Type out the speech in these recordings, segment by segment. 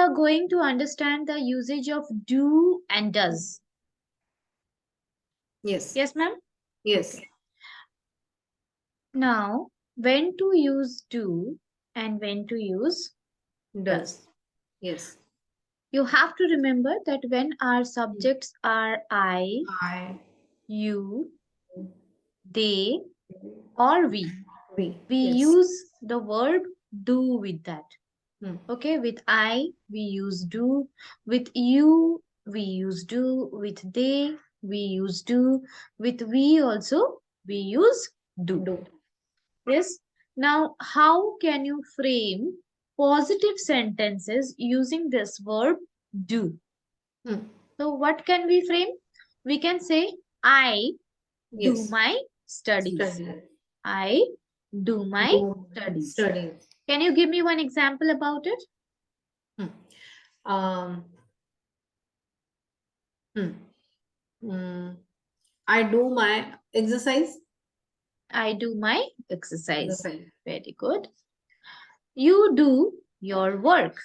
are going to understand the usage of do and does. Yes. Yes, ma'am? Yes. Okay. Now, when to use do and when to use does. Yes. You have to remember that when our subjects are I, you, they, or we Yes. use the verb do with that. Hmm. Okay, with I, we use do. With you, we use do. With they, we use do. With we also, we use do. Yes. Now, how can you frame positive sentences using this verb do? Hmm. So, what can we frame? We can say, I do Yes. my studies. Study. I do my Do studies. studies. Can you give me one example about it? Hmm. Um. Hmm. I do my exercise. I do my exercise. Exercise. Very good. You do your work.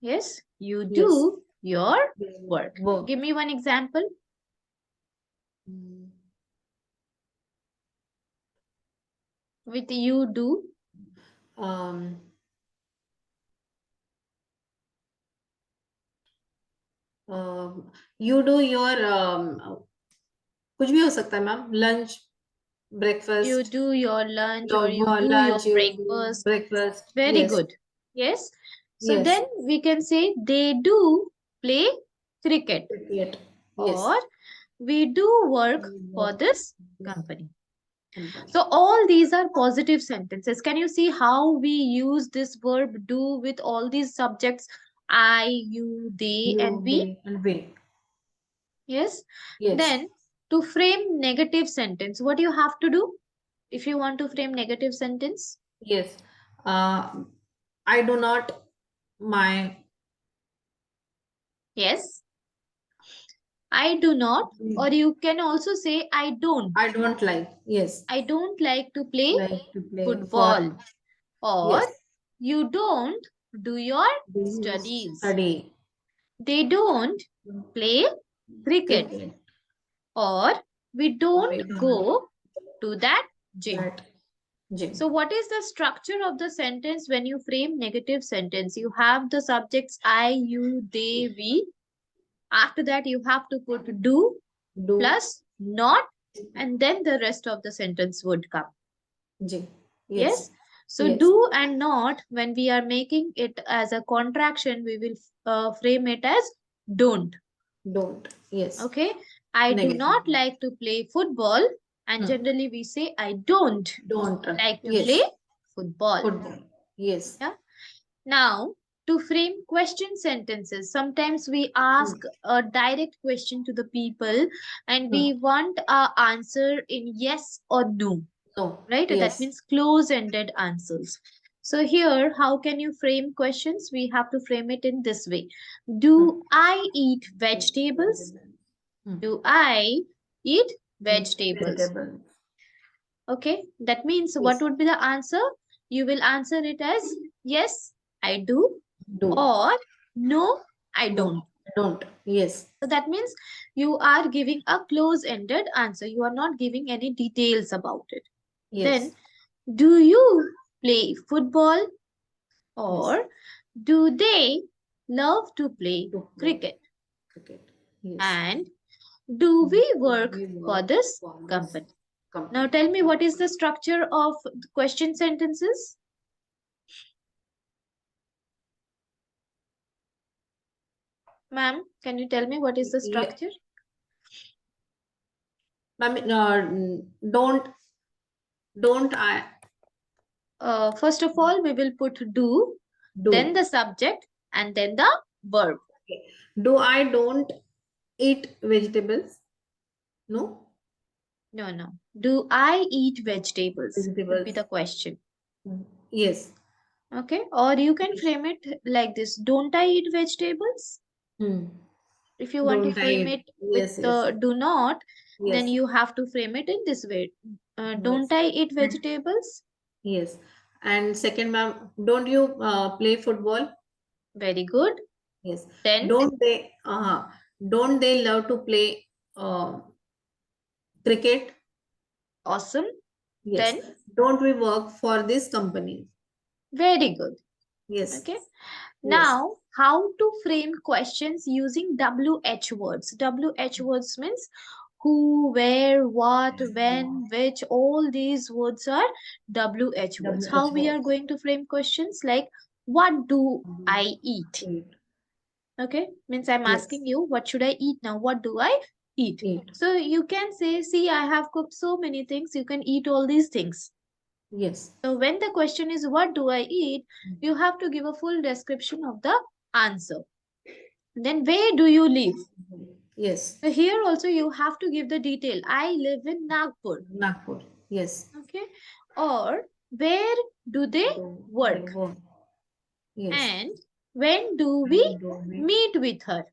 Yes, you Yes. do your work. Work. Give me one example. Hmm. With you do. Um. You do your कुछ भी हो सकता है ma'am lunch You breakfast do your lunch or you your do your lunch you do breakfast. breakfast Very yes good. Yes. So yes then we can say they do play cricket cricket yes or we do work for work this this company. company So all these are positive sentences. Can you see how we use this verb do with all these subjects? I, you, they, and you we? they and we Yes. yes Then to frame negative sentence, what do you have to do if you want to frame negative sentence? yes I do not my Yes. I do not, or you can also say I don't. I don't like yes I don't like to play like to play for football. Or yes you don't do your this studies. study They don't play cricket. cricket Or we we don't don't go to that gym. that gym So what is the structure of the sentence when you frame negative sentence? You have the subjects I, you, they, we. After that, you have to put do do plus not, and then the rest of the sentence would come. gym yes Yes. So yes do and not, when we are making it as a contraction, we will frame it as don't. don't yes Okay. I do negative not like to play football. And hmm. generally we say I don't Don't like to yes play football. football yes Yeah. Now, to frame question sentences, sometimes we hmm. ask a direct question to the people and Hmm. we want a answer in yes or no, No right? That yes means close-ended answers. So here, how can you frame questions? We have to frame it in this way. hmm. Do I eat vegetables? Hmm. Do I eat Eat vegetables? vegetable Okay, that means what yes would be the answer? You will answer it as yes, I do, do or no, I no don't. don't yes So that means you are giving a close-ended answer. You are not giving any details about it. yes Then, do you play football yes or do they love to play to play cricket? cricket yes And do we work we for work this for this company? Now company tell me, what is the structure of question sentences? Ma'am, can you tell me what is the yeah. structure? I mean don't I First of all, we will put do, then do the subject, and then the verb. okay. Do I don't eat vegetables no No, no. Do I eat vegetables? Would be vegetables the question. yes Okay. Or you can yes frame it like this. Don't I eat vegetables? hmm. If you want to Don't frame I it with yes yes the do not, then yes you have to frame it in this way. Don't yes I eat and vegetables? yes and second ma'am don't you play football Very good. Yes. Then Don't they love to play cricket? awesome. Yes. Then Don't we work for this company? very good. Yes. Okay. Yes. Now, how to frame questions using WH words? WH words means who, where, what, when, which, all these words are WH words. How we are going to frame questions like, what do I eat? Okay, means I'm Yes. asking you, what should I eat now? What do I eat? Eat. So you can say, see, I have cooked so many things. You can eat all these things. Yes. So when the question is, what do I eat? You have to give a full description of the answer. Then where do you live? Yes. So here also you have to give the detail. I live in Nagpur. Nagpur. Yes. Okay. Or where do they work? Work. Yes. And when do we meet with her?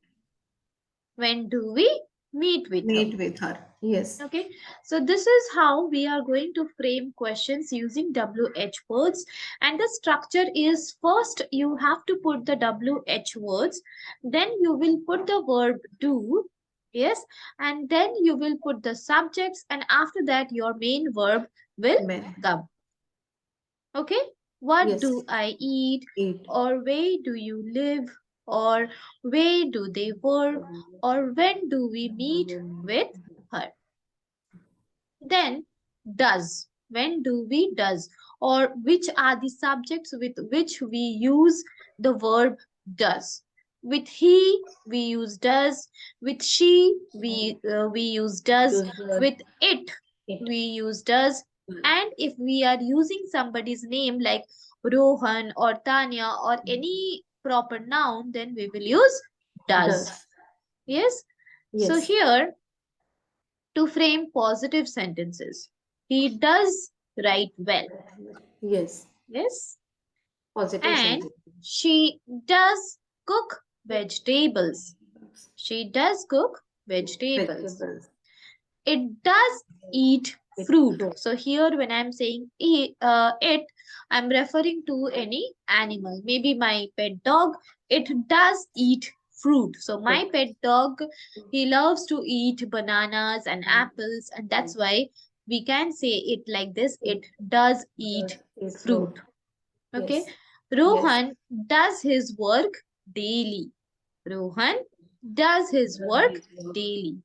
When do we meet with her? Meet with her. Yes. Okay, so this is how we are going to frame questions using WH words. And the structure is, first you have to put the WH words, then you will put the verb do, yes, and then you will put the subjects, and after that your main verb will come. Okay, what Yes. do I eat? Eat. Or where do you live? Or where do they work? Or when do we meet with her? Then does. When do we does? Or which are the subjects with which we use the verb does? With he, we use does. With she, we use does. With it, we use does. And if we are using somebody's name like Rohan or Tanya or any proper noun, then we will use does. Yes? So Yes. here, to frame positive sentences, he does write well. Yes. Yes. Positive And sentence. she does cook vegetables. She does cook vegetables. It does eat fruit. So here when I'm saying it, I'm referring to any animal. Maybe my pet dog, it does eat fruit. So my pet dog, he loves to eat bananas and apples, and that's why we can say it like this. It does eat fruit. Okay. Rohan does his work daily. Rohan does his work daily.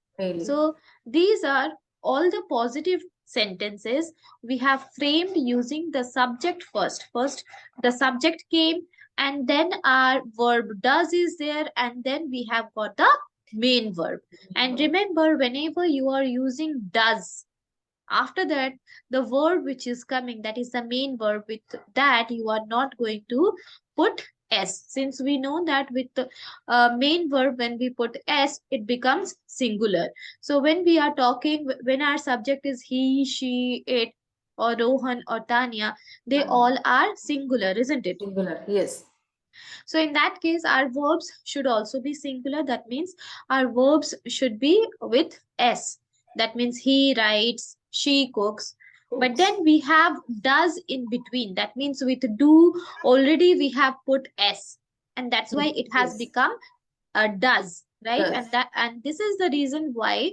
So these are all the positive sentences we have framed using the subject first. First, the subject came, and then our verb does is there, and then we have got the main verb. And remember, whenever you are using does, after that, the verb which is coming, that is the main verb, with that you are not going to put S. Since we know that with the main verb, when we put S, it becomes singular. So when we are talking, when our subject is he, she, it, or Rohan or Tanya, they all are singular, isn't it? Singular. Yes. So in that case, our verbs should also be singular. That means our verbs should be with S. That means he writes, she cooks. But then we have does in between. That means with do, already we have put S. And that's why it has become a does, right? And this is the reason why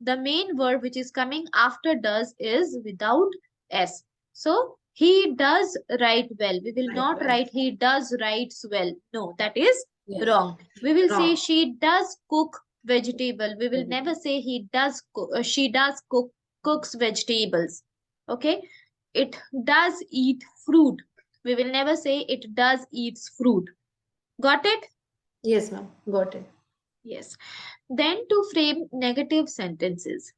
the main verb which is coming after does is without S. So he does write well. We will not write he does writes well. No, that is wrong. We will say she does cook vegetable. We will never say he does she does cooks vegetables. Okay. It does eat fruit. We will never say it does eats fruit. Got it? Yes, ma'am. Got it. Yes. Then to frame negative sentences.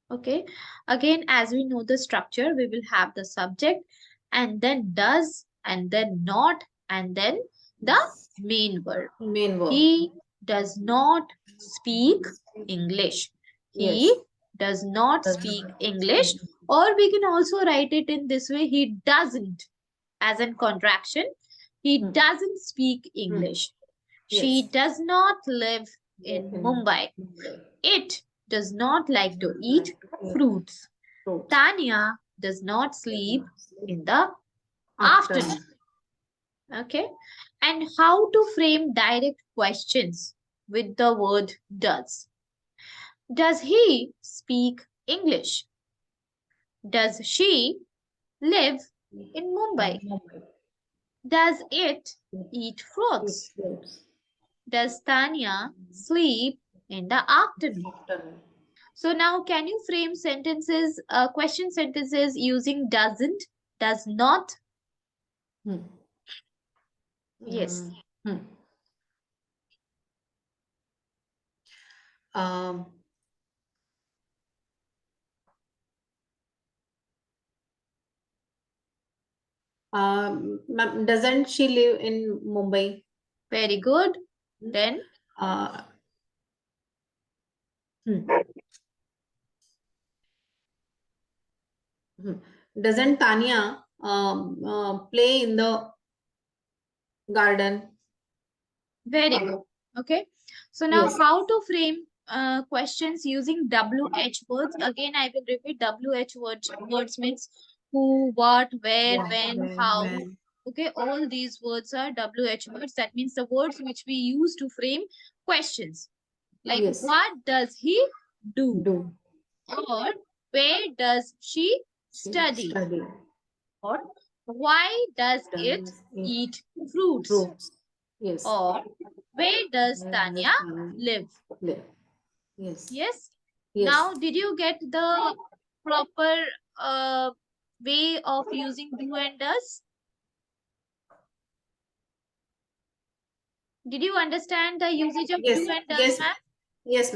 Okay. Again, as we know the structure, we will have the subject and then does and then not and then the main verb. Main verb. He does not speak English. He does not speak English, or we can also write it in this way. He doesn't, as in contraction. He doesn't speak English. She does not live in Mumbai. It does not like to eat fruits. Tanya does not sleep in the afternoon. Okay. And how to frame direct questions with the word does. Does he speak English? Does she live in Mumbai? Mumbai. Does it eat fruits? It's fruits. Does Tanya sleep in the afternoon? Afternoon. So now can you frame sentences, question sentences using doesn't, does not? Hmm. Yes. Hmm. Um, Ma'am, doesn't she live in Mumbai? Very good. Hmm. Then Uh, hmm. Hmm. Doesn't Tanya play in the garden? very good. Okay. So now Yes. how to frame questions using WH words? Again, I will repeat WH words. Words means who, what, where, when, how. When. Okay, all these words are WH words. That means the words which we use to frame questions. Like Yes. what does he do? Do. Or where does she study? Study. Or why does it Does it eat fruits? fruits? Yes. Or where does Where Tanya does Tanya live? live? Yes. Yes. Yes. Now, did you get the proper uh, way of using do and does? Did you understand the usage of Yes. do and does, Yes. ma'am? Yes, ma'am.